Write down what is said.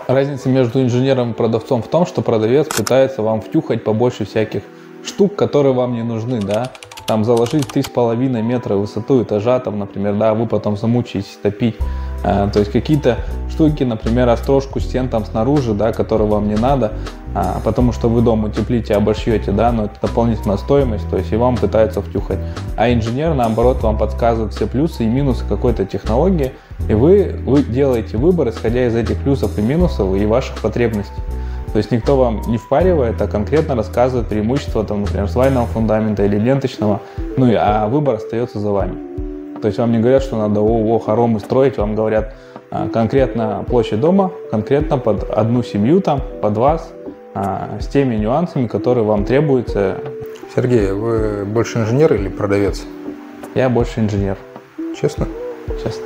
Разница между инженером и продавцом в том, что продавец пытается вам втюхать побольше всяких штук, которые вам не нужны, да. Там заложить 3,5 метра высоту этажа, там, например, да, вы потом замучаетесь топить. То есть какие-то штуки, например, острожку стен там снаружи, да, которые вам не надо, потому что вы дом утеплите, обошьете, да, но это дополнительная стоимость, то есть и вам пытаются втюхать. А инженер, наоборот, вам подсказывает все плюсы и минусы какой-то технологии, и вы делаете выбор, исходя из этих плюсов и минусов и ваших потребностей. То есть никто вам не впаривает, а конкретно рассказывает преимущества, там, например, свайного фундамента или ленточного, а выбор остается за вами. То есть вам не говорят, что надо хоромы строить, вам говорят конкретно площадь дома, конкретно под одну семью, там, под вас, с теми нюансами, которые вам требуются. Сергей, вы больше инженер или продавец? Я больше инженер. Честно? Честно.